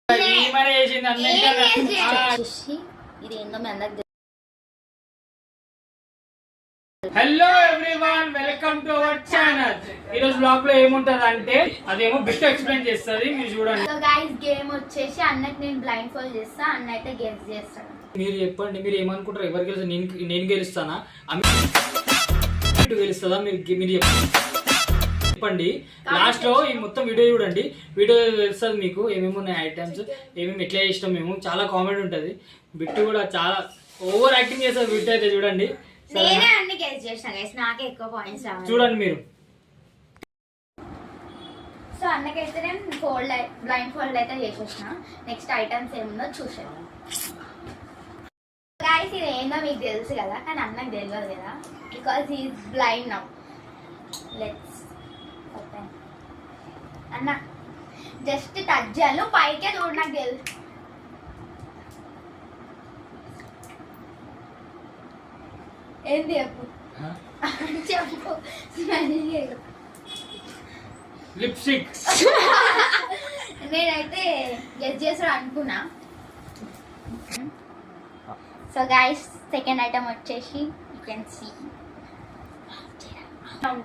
Hello everyone, welcome to our channel. ఈ రోజు blog లో ఏముంటది అంటే అదేమో బిట్ ఎక్స్ప్లెయిన్ చేస్తుంది, మీరు చూడండి. సో గైస్, గేమ్ వచ్చేసి అన్నకి నేను బ్లైండ్ ఫోల్డ్ చేస్తా, అన్న అయితే గెస్ చేస్తాడు. మీరు చెప్పండి, మీరు ఏమనుకుంటారు? ఎవరు గెలుస్తారు? నేను గెలుస్తానా, గెలుస్తుందా? మీరు చెప్పండి. లాస్ట్ లో ఈ మొత్తం వీడియో చూడండి, వీడియో తెలుస్తుంది మీకు ఏమేమి ఉన్నాయి ఐటమ్స్, ఏమేమి ఎట్లా చేసినాం మేము. చాలా కామెడీ ఉంటది. బిట్టు కూడా చాలా ఓవర్ యాక్టింగ్ చేస్తారు. బిట్టు అయితే చూడండి. నేనే అన్ని గెస్ చేసిన గైస్, నాకే ఎక్కువ పాయింట్స్ రావాలి. చూడండి మీరు. సో అన్నకైతే నేను బ్లైండ్ ఫోల్డ్ అయితే చేసేసిన. నెక్స్ట్ ఐటమ్స్ ఏముందో చూసాను గైస్. ఇది ఏందో మీకు తెలుసు కదా, కానీ అన్నకు తెలియదు కదా, because is blind now. Let's open. అన్న జస్ట్ టచ్ చేయాలి, పైకే చూడు, నాకు తెలుసు. ఏంది చెప్పు చెప్పు. లిప్స్టిక్. నేనైతే గెస్ చేసాడు అనుకున్నా. సో గైస్, సెకండ్ ఐటమ్ వచ్చేసి యూ కెన్ సీ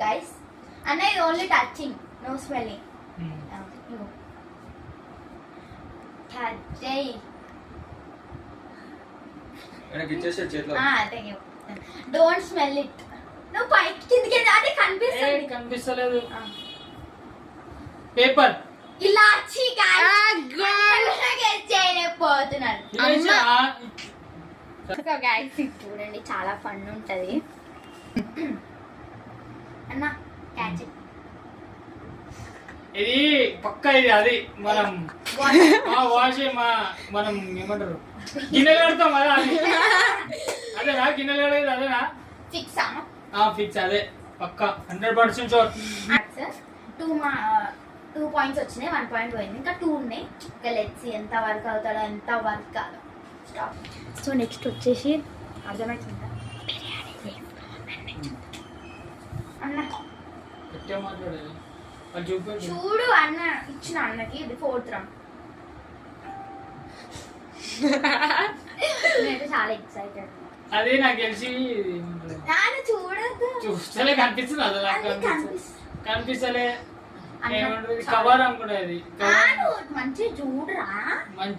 గైస్. అన్న ఇది only touching, no smelling. Don't smell it. నువ్వు పైకి కిందికి అదే కనిపిస్తలేదు. పేపర్. ఇలాచి చేయలేకపోతున్నాను. చూడండి, చాలా ఫన్ ఉంటది. అన్న క్యాచ్. ఇది పక్క, ఇది అది మనం వాష్ మనం ఏమంటారు, గిన్నెలు కడతాం కదా, అదేనా? గిన్నెలు కడేది అదేనా? ఫిక్సా? ఫిక్స్, అదే పక్క 100% షూర్. 2 పాయింట్స్ వచ్చినాయి, 1 పాయింట్ పోయింది, ఇంకా 2 ఉన్నాయి. ఇంకా లెట్స్ ఎంత వర్క్ అవుతాడో, ఎంత వర్క్ కాదు. స్టాప్. సో నెక్స్ట్ వచ్చేసి అర్థమవుతుందా? అన్న చూడు, అన్న ఇచ్చిన అన్నకి ఇది 4th రౌండ్. నేను చాలా ఎక్సైటెడ్. అదే నాకు తెలిసి చూడదు, చూస్తలే కనిపిస్తుంది. అది కనిపిస్తలే. కవర్ అనుకునేది. మంచి చూడరా,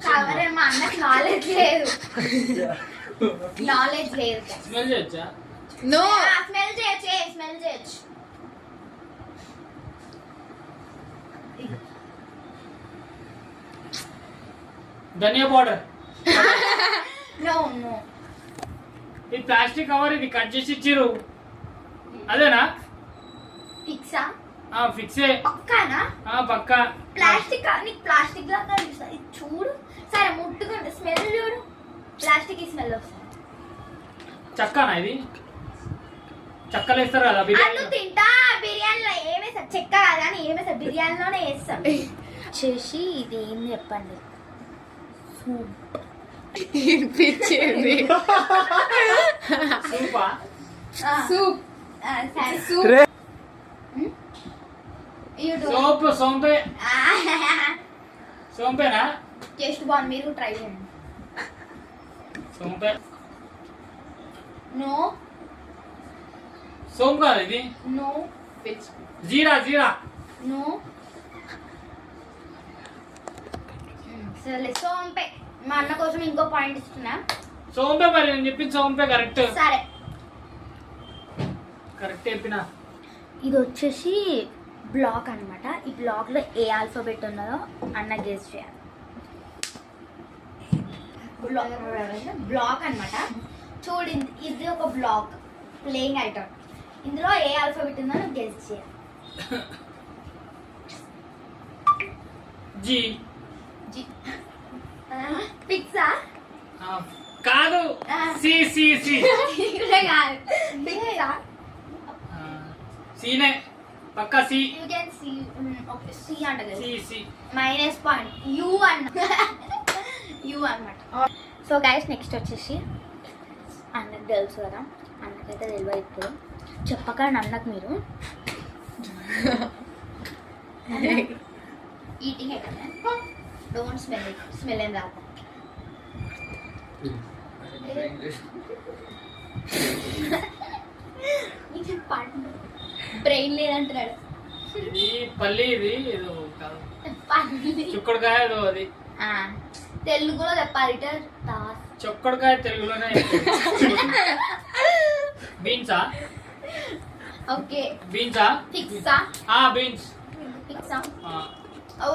కవర్ ఏమో. అన్నకి నాలెడ్జ్ లేదు. నాలెడ్జ్ లేదు. స్మెల్ చేయొచ్చా? నో, స్మెల్ చేయొచ్చు. స్మెల్ చేయొచ్చు. ధనియా పౌడర్. నో నో, ఇది ప్లాస్టిక్ కవర్, ఇది కట్ చేసి ఇచ్చిరు, అదేనా? ఫిక్సా? ఫిక్సే. పక్కానా? పక్కా. ప్లాస్టిక్, నీకు ప్లాస్టిక్ లాగా ఇది చూడు. సరే ముట్టుకుంటే స్మెల్ చూడు, ప్లాస్టిక్ స్మెల్ వస్తుంది. చక్కనా? ఇది చక్కలు వేస్తారు కదా బిర్యానీ. తింటా బిర్యానీలో ఏమేస్తారు? చెక్క కాదు కానీ ఏమేస్తారు, బిర్యానీలోనే వేస్తాం. చేసి ఇది ఏం చెప్పండి? సూప్. సోంపేనా? టేస్ట్ బాగుంది, మీరు ట్రై చేయండి. సోంపే. నో, సోంపు కాదు ఇది. నో. జీరా. నో. సరే సోంపే. మా అన్న కోసం ఇంకో పాయింట్ ఇస్తున్నా. సోంపే, మరి నేను చెప్పింది సోంపే. కరెక్ట్. సరే, కరెక్ట్ చెప్పినా. ఇది వచ్చేసి బ్లాక్ అన్నమాట. ఈ బ్లాక్ లో ఏ ఆల్ఫాబెట్ ఉన్నదో అన్న గెస్ చేయాలి. బ్లాక్ అన్నమాట. చూడు, ఇది ఒక బ్లాక్, ప్లేయింగ్ ఐటమ్. ఇందులో ఏ ఆల్ఫాబెట్ ఉందో నువ్వు గెస్ చేయాలి. జీ. పిక్సా? కాదు. సి. కాదు, పిక్సా. సీనే, పక్కా C. You can see. Okay, C అంట కదా. సి. Minus point. యూ అన్నమాట. సో గైస్, నెక్స్ట్ వచ్చేసి అన్నకు తెలుసు కదా, అన్నకైతే తెలియదు. ఇప్పుడు చెప్పకండి అన్నకు మీరు. Eating don't smell it. Smell ఏం రాదు. బ్రెయిన్ లేదంటున్నాడు. ఇది పల్లి, ఇది ఏదో కాదు, పల్లి. చుక్కడికాయ ఏదో అది. తెలుగులో చెప్పాలి. చుక్కడికాయ తెలుగులోనే. బీన్సా? ఓకే. బీన్సా? ఫిక్సా? బీన్స్. ఫిక్సా?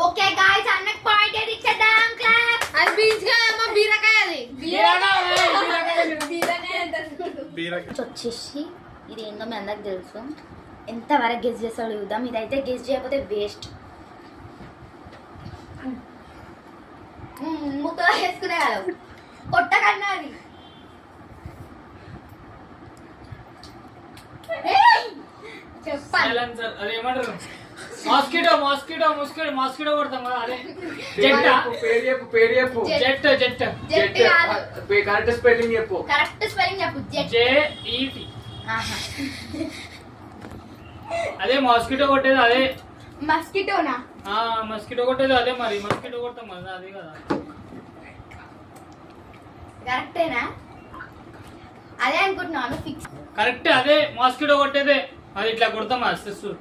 ఓకే గాయ్స్, అన్నకు పాయింట్ ఏది ఇచ్చేద్దాం. క్లాప్. అది బీన్స్ కాదమ్మా, బీరకాయ. అది వచ్చేసి ఇది ఏందో మీ అందరికి తెలుసు. ఎంతవరకు గెస్ చేస్తాడు చూద్దాం. ఇదైతే గెస్ చేయకపోతే వేస్ట్. ముక్కలో వేసుకునే కదా కొట్టకన్నా అది. చెప్పాలి. సైలెన్సర్, అది ఏమంటారు? మాస్కిటో మాస్కిటో మాస్కిటో మాస్కిటో కొడతాం కదా, అదే. జెట్ జెట్ జెట్ జెట్ కాదు. కరెక్ట్ స్పెల్లింగ్ చెప్పు. కరెక్ట్ స్పెల్లింగ్ చెప్పు. జెట్. JET. ఆహా. అదే మాస్కిటో కొట్టేది అదే. మస్కిటోనా? మస్కిటో కొట్టేది అదే. మరి మస్కిటో కొడతాం కదా, అదే కదా. కరెక్టేనా? అదే అనుకుంటున్నాను. ఫిక్స్. కరెక్ట్, అదే మాస్కిటో కొట్టేదే. అది ఇట్లా కొడతాం అసలు.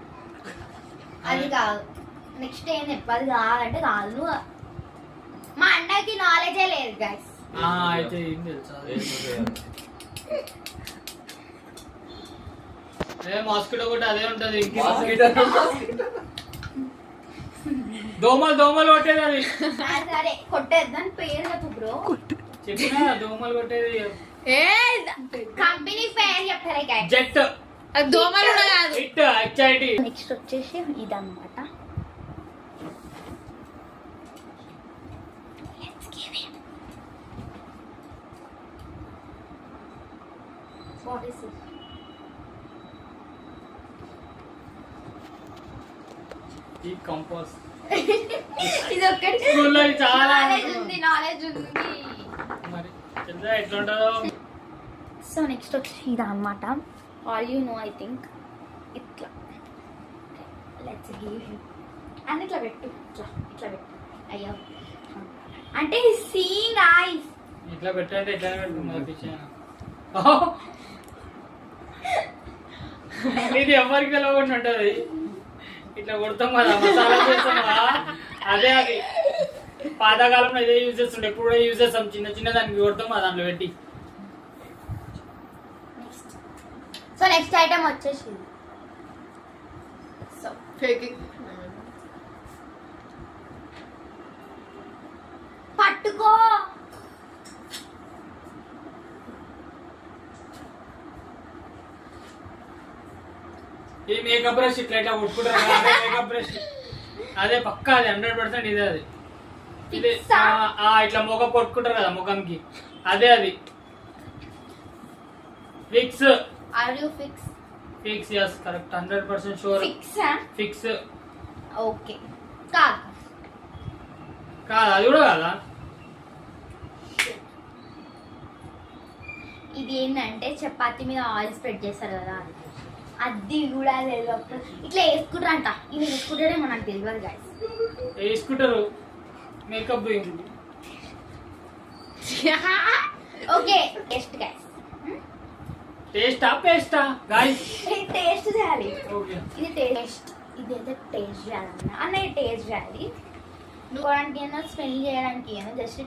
అది కాదు. నెక్స్ట్ ఏం చెప్పాలి? కాదంటే కాదు. నువ్వు మా అన్నకి నాలెడ్జే లేదు గైస్. అయితే ఏం తెలుసా? అదే మాస్కిటో కొట్టి అదే ఉంటది. దోమలు దోమలు కొట్టేది అది. సరే కొట్టేద్దాం. పేరు చెప్పు బ్రో. చెప్పినా దోమలు కొట్టేది. కంపెనీ పేరు చెప్తారే గైస్. జెట్. అది దోమలు కూడా కాదు. HIT. నెక్స్ట్ వచ్చేసి ఇదన్నమాట. What is it? ఈ కంపోస్. ఇది ఒక్కటి స్కూల్లో ఇది చాలా నాలెడ్జ్ ఉంది. నాలెడ్జ్ ఉంది. మరి తెలుసా ఎట్లా ఉంటుందో. సో నెక్స్ట్ వచ్చి ఇది అన్నమాట. All you know I think. ఇట్లా లెట్స్ గివ్ హిమ్ అని ఇట్లా పెట్టు. ఇట్లా ఇట్లా పెట్టు. అయ్యో అంటే సీయింగ్ ఐస్. ఇట్లా పెట్టంటే ఎట్లా పెట్టుకున్నా. ఇది ఎవరికి తెలవకుండా ఉంటది. ఇట్లా కొడతాం కదా, మసాలా చేస్తాం కదా, అదే అది. పాతకాలంలో ఇదే యూజ్ చేస్తుండే, ఎప్పుడు కూడా యూజ్ చేస్తాం. చిన్న చిన్న దానికి కొడతాం కదా దాంట్లో పెట్టి. సో నెక్స్ట్ ఐటమ్ వచ్చేసి సో పట్టుకో. ఇది మేకప్ బ్రష్. ఇట్లా ఇట్లా కొట్టుకుంటారు కదా, అదే మేకప్ బ్రష్. అదే పక్కా, అది 100% ఇదే. అది ఇది ఇట్లా ముఖం కొట్టుకుంటారు కదా ముఖంకి, అదే అది. Fix. Are you fix? Fix, yes, correct, 100% sure. Fix. Fix. Okay. కాదు కాదు, అది కూడా కాదా? ఇది ఏంటంటే చపాతీ మీద ఆయిల్ స్ప్రెడ్ చేస్తారు కదా, అది కూడా తెలియదు. ఇట్లా వేసుకుంటారంట. ఇది వేసుకుంటారేమో నాకు తెలియదు గైస్. వేసుకుంటారు మేకప్. Okay taste guys. టేస్టా పేస్టా గాయ్స్? టేస్ట్ చేయాలి. ఓకే, ఇది టేస్ట్. ఇదైతే టేస్ట్ చేయాలన్నా అన్న టేస్ట్ చేయాలి. నువ్వు స్మెల్ చేయడానికి జస్ట్